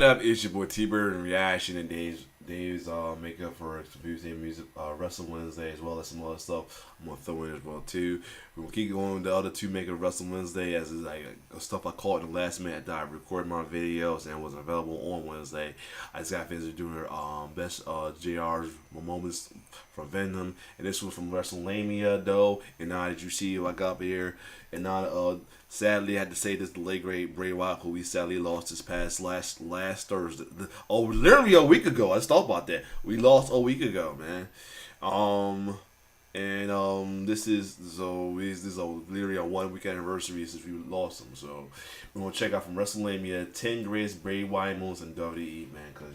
up? It's your boy T-Bird and Reaction and Dave's makeup for Tuesday music, Wrestle Wednesday, as well as some other stuff I'm gonna throw in as well too. We're gonna keep going with the other two makeup Wrestle Wednesday, as is like stuff I caught in the last minute that I recorded my videos and was available on Wednesday. I just got finished doing best JR's moments from Venom, and this was from WrestleMania though. And now that you see what I got up here, and now sadly, I had to say this: the late great Bray Wyatt, who we sadly lost this past last Thursday. Literally a week ago. Let's talk about that. We lost a week ago, man. This is literally a 1 week anniversary since we lost him. So we're gonna check out from WrestleMania 10 greatest Bray Wyatt moments in WWE, man. Cause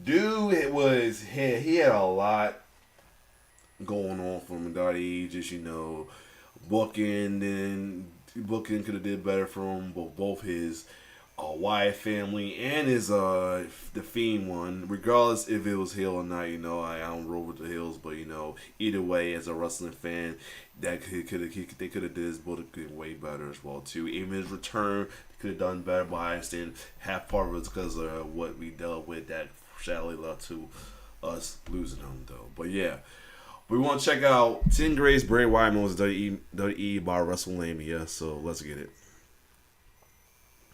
dude, he had a lot going on from WWE. Just booking could have did better for him, but both his Wyatt family and his the Fiend one, regardless if it was heel or not, I don't roll with the heels, but either way, as a wrestling fan, that they could have did his booking way better as well too. Even his return, they could have done better, but I understand half part of it's because of what we dealt with that sadly led to us losing him though. But yeah. We want to check out 10 greatest Bray Wyatt moments WWE by WrestleMania, so let's get it.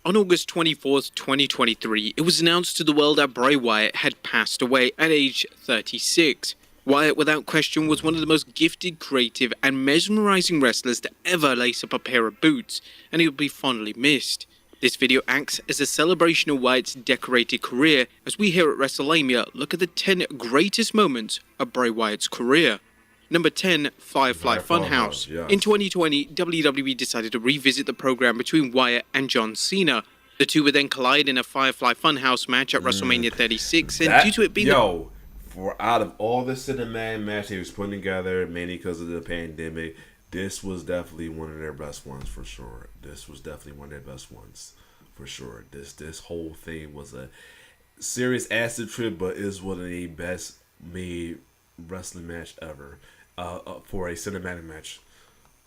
On August 24th, 2023, it was announced to the world that Bray Wyatt had passed away at age 36. Wyatt, without question, was one of the most gifted, creative, and mesmerizing wrestlers to ever lace up a pair of boots, and he will be fondly missed. This video acts as a celebration of Wyatt's decorated career, as we here at WrestleMania look at the 10 greatest moments of Bray Wyatt's career. Number 10, Firefly Fun House. Yes. In 2020, WWE decided to revisit the program between Wyatt and John Cena. The two would then collide in a Firefly Fun House match at WrestleMania 36, and due to it being out of all the cinematic matches they was putting together, mainly because of the pandemic, this was definitely one of their best ones for sure. This whole thing was a serious acid trip, but is one of the best made wrestling match ever for a cinematic match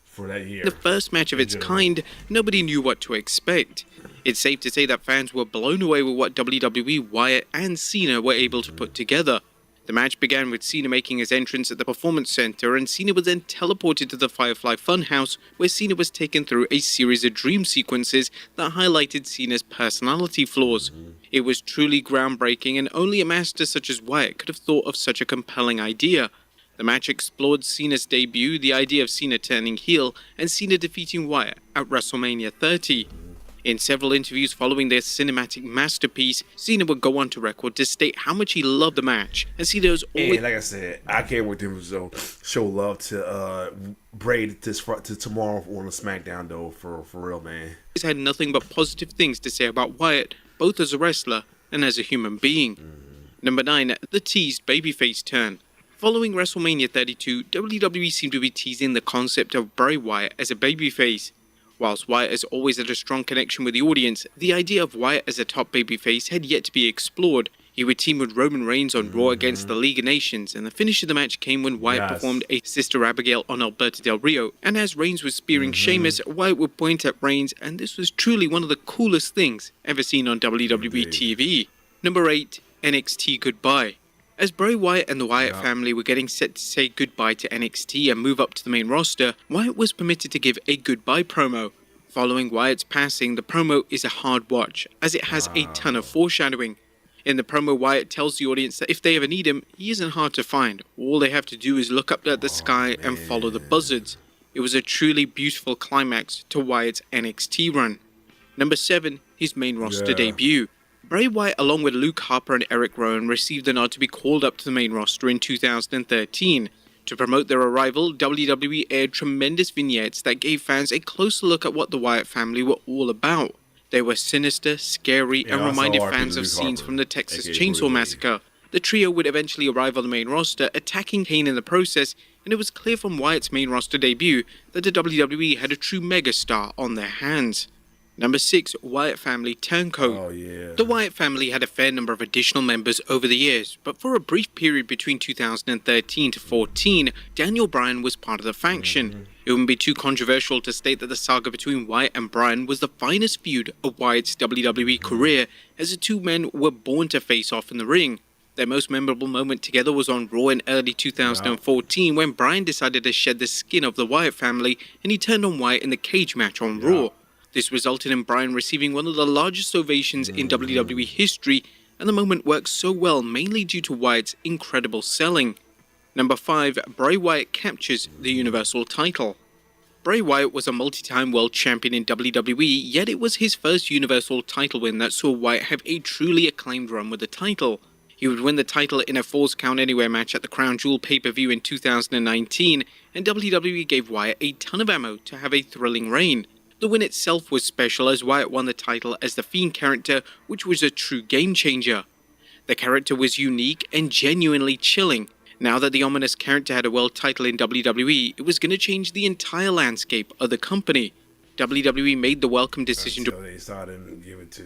for that year. The first match of its kind, nobody knew what to expect. It's safe to say that fans were blown away with what WWE, Wyatt, and Cena were able to put together. The match began with Cena making his entrance at the Performance Center, and Cena was then teleported to the Firefly Fun House, where Cena was taken through a series of dream sequences that highlighted Cena's personality flaws. It was truly groundbreaking, and only a master such as Wyatt could have thought of such a compelling idea. The match explored Cena's debut, the idea of Cena turning heel, and Cena defeating Wyatt at WrestleMania 30. In several interviews following their cinematic masterpiece, Cena would go on to record to state how much he loved the match, and Cena was always... And like I said, I can't wait to show love to Bray to tomorrow on the SmackDown though, for real, man. He's had nothing but positive things to say about Wyatt, both as a wrestler and as a human being. Number 9, the teased Babyface Turn. Following WrestleMania 32, WWE seemed to be teasing the concept of Bray Wyatt as a babyface. Whilst Wyatt has always had a strong connection with the audience, the idea of Wyatt as a top babyface had yet to be explored. He would team with Roman Reigns on Raw against the League of Nations, and the finish of the match came when Wyatt performed a Sister Abigail on Alberto Del Rio, and as Reigns was spearing Sheamus, Wyatt would point at Reigns, and this was truly one of the coolest things ever seen on WWE TV. Number 8, NXT Goodbye. As Bray Wyatt and the Wyatt family were getting set to say goodbye to NXT and move up to the main roster, Wyatt was permitted to give a goodbye promo. Following Wyatt's passing, the promo is a hard watch, as it has a ton of foreshadowing. In the promo, Wyatt tells the audience that if they ever need him, he isn't hard to find. All they have to do is look up at the sky and follow the buzzards. It was a truly beautiful climax to Wyatt's NXT run. Number 7, his main roster debut. Bray Wyatt, along with Luke Harper and Eric Rowan, received the nod to be called up to the main roster in 2013. To promote their arrival, WWE aired tremendous vignettes that gave fans a closer look at what the Wyatt family were all about. They were sinister, scary, and reminded fans of scenes from the Texas Chainsaw Massacre. The trio would eventually arrive on the main roster, attacking Kane in the process, and it was clear from Wyatt's main roster debut that the WWE had a true megastar on their hands. Number 6, Wyatt Family Turncoat. The Wyatt family had a fair number of additional members over the years, but for a brief period between 2013 to 14, Daniel Bryan was part of the faction. It wouldn't be too controversial to state that the saga between Wyatt and Bryan was the finest feud of Wyatt's WWE career, as the two men were born to face off in the ring. Their most memorable moment together was on Raw in early 2014 when Bryan decided to shed the skin of the Wyatt family and he turned on Wyatt in the cage match on Raw. This resulted in Bryan receiving one of the largest ovations in WWE history, and the moment worked so well mainly due to Wyatt's incredible selling. Number 5. Bray Wyatt captures the Universal title. Bray Wyatt was a multi-time world champion in WWE, yet it was his first Universal title win that saw Wyatt have a truly acclaimed run with the title. He would win the title in a Falls Count Anywhere match at the Crown Jewel pay-per-view in 2019, and WWE gave Wyatt a ton of ammo to have a thrilling reign. The win itself was special as Wyatt won the title as the Fiend character, which was a true game-changer. The character was unique and genuinely chilling. Now that the ominous character had a world title in WWE, it was going to change the entire landscape of the company. WWE made the welcome decision to they saw them give it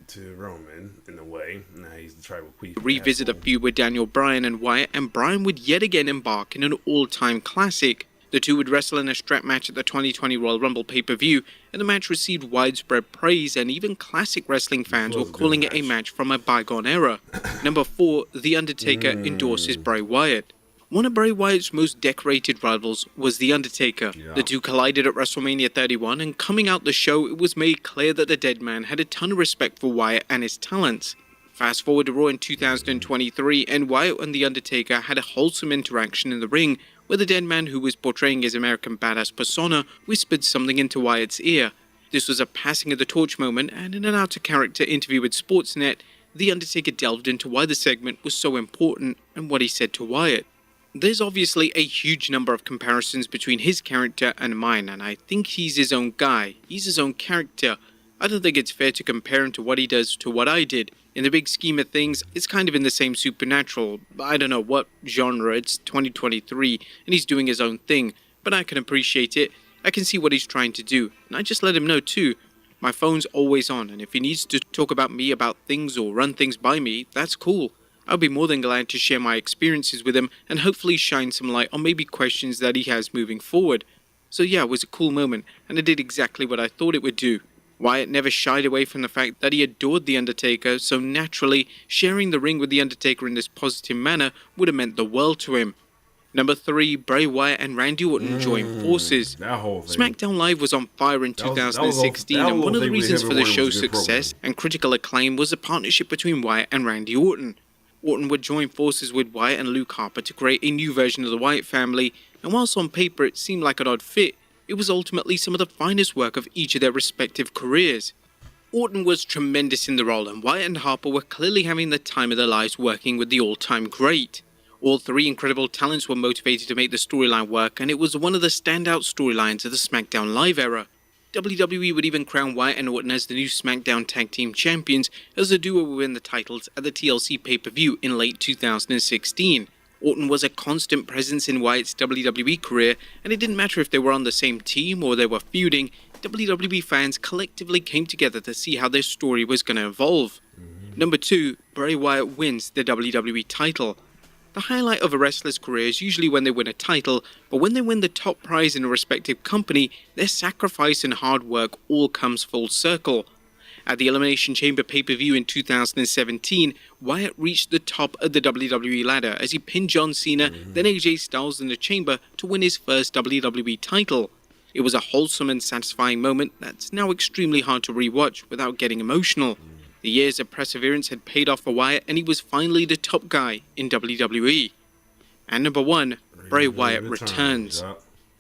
to Roman in a way. Now he's the tribal queen. Revisit the feud with Daniel Bryan and Wyatt, and Bryan would yet again embark in an all-time classic. The two would wrestle in a strap match at the 2020 Royal Rumble pay-per-view, and the match received widespread praise, and even classic wrestling fans were calling it a match from a bygone era. Number 4, The Undertaker endorses Bray Wyatt. One of Bray Wyatt's most decorated rivals was The Undertaker. The two collided at WrestleMania 31, and coming out the show, it was made clear that the dead man had a ton of respect for Wyatt and his talents. Fast forward to Raw in 2023, and Wyatt and The Undertaker had a wholesome interaction in the ring, where the dead man who was portraying his American badass persona whispered something into Wyatt's ear. This was a passing of the torch moment, and in an out-of-character interview with Sportsnet, The Undertaker delved into why the segment was so important and what he said to Wyatt. There's obviously a huge number of comparisons between his character and mine, and I think he's his own guy. He's his own character. I don't think it's fair to compare him to what he does to what I did. In the big scheme of things, it's kind of in the same supernatural. I don't know what genre, it's 2023, and he's doing his own thing, but I can appreciate it. I can see what he's trying to do, and I just let him know too. My phone's always on, and if he needs to talk about me about things or run things by me, that's cool. I'll be more than glad to share my experiences with him and hopefully shine some light on maybe questions that he has moving forward. So yeah, it was a cool moment, and it did exactly what I thought it would do. Wyatt never shied away from the fact that he adored The Undertaker, so naturally, sharing the ring with The Undertaker in this positive manner would have meant the world to him. Number 3, Bray Wyatt and Randy Orton joined forces. SmackDown Live was on fire in 2016, and one of the reasons for the show's success and critical acclaim was the partnership between Wyatt and Randy Orton. Orton would join forces with Wyatt and Luke Harper to create a new version of the Wyatt family, and whilst on paper it seemed like an odd fit, it was ultimately some of the finest work of each of their respective careers. Orton was tremendous in the role, and Wyatt and Harper were clearly having the time of their lives working with the all-time great. All three incredible talents were motivated to make the storyline work, and it was one of the standout storylines of the SmackDown Live era. WWE would even crown Wyatt and Orton as the new SmackDown Tag Team Champions, as the duo would win the titles at the TLC pay-per-view in late 2016. Orton was a constant presence in Wyatt's WWE career, and it didn't matter if they were on the same team or they were feuding, WWE fans collectively came together to see how their story was going to evolve. Number 2, Bray Wyatt wins the WWE title. The highlight of a wrestler's career is usually when they win a title, but when they win the top prize in a respective company, their sacrifice and hard work all comes full circle. At the Elimination Chamber pay-per-view in 2017, Wyatt reached the top of the WWE ladder as he pinned John Cena, then AJ Styles in the chamber to win his first WWE title. It was a wholesome and satisfying moment that's now extremely hard to rewatch without getting emotional. The years of perseverance had paid off for Wyatt, and he was finally the top guy in WWE. And number 1, Bray Wyatt returns.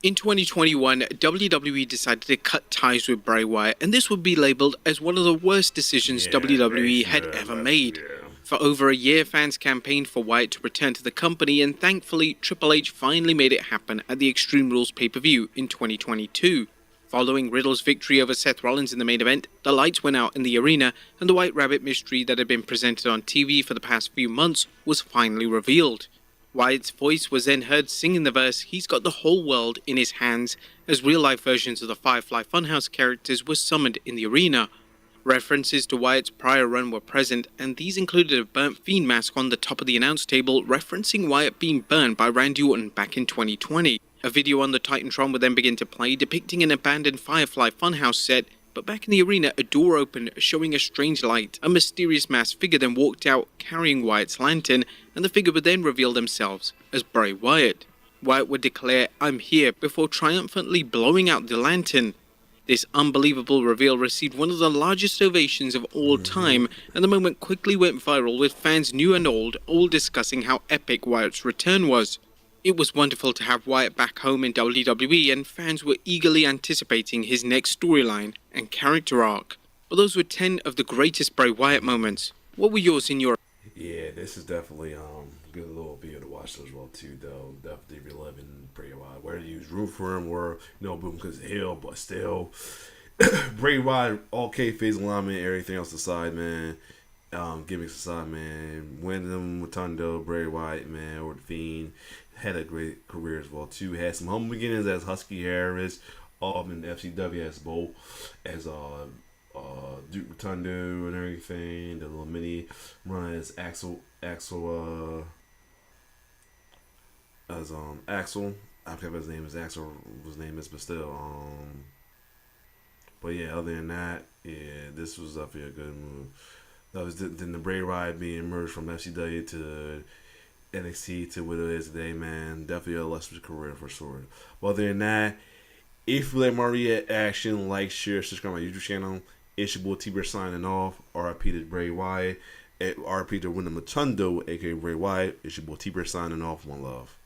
In 2021, WWE decided to cut ties with Bray Wyatt, and this would be labeled as one of the worst decisions WWE had ever made. For over a year, fans campaigned for Wyatt to return to the company, and thankfully, Triple H finally made it happen at the Extreme Rules pay-per-view in 2022. Following Riddle's victory over Seth Rollins in the main event, the lights went out in the arena, and the White Rabbit mystery that had been presented on TV for the past few months was finally revealed. Wyatt's voice was then heard singing the verse, "He's got the whole world in his hands," as real-life versions of the Firefly Fun House characters were summoned in the arena. References to Wyatt's prior run were present, and these included a burnt Fiend mask on the top of the announce table referencing Wyatt being burned by Randy Orton back in 2020. A video on the Titantron would then begin to play, depicting an abandoned Firefly Fun House set, but back in the arena, a door opened, showing a strange light. A mysterious masked figure then walked out, carrying Wyatt's lantern, and the figure would then reveal themselves as Bray Wyatt. Wyatt would declare, "I'm here," before triumphantly blowing out the lantern. This unbelievable reveal received one of the largest ovations of all time, and the moment quickly went viral, with fans new and old all discussing how epic Wyatt's return was. It was wonderful to have Wyatt back home in WWE, and fans were eagerly anticipating his next storyline and character arc. But those were 10 of the greatest Bray Wyatt moments. What were yours in your... Yeah, this is definitely good little video to watch as well too, though. Definitely reliving Bray Wyatt. Whether you root for him or boom because of hell, but still, Bray Wyatt, all kayfabe alignment, everything else aside, man. Gimmicks aside, man. Wyndham, Rotundo, Bray Wyatt, man, or the Fiend, had a great career as well too. Had some humble beginnings as Husky Harris, in the FCW as Bo, as Duke Rotundo and everything. The little mini run as Axel. I forget what his name is. Axel, his name is, but still. But yeah, other than that, yeah, this was definitely a good move. That was then the Bray Wyatt being merged from FCW to NXT to what it is today, man. Definitely a illustrious career for sure. But other than that, if you like my reaction, like, share, subscribe to my YouTube channel. It's your boy T-Bear signing off. RIP to Bray Wyatt. RIP to Wyndham Rotundo, aka Bray Wyatt. It's your boy T-Bear signing off. One love.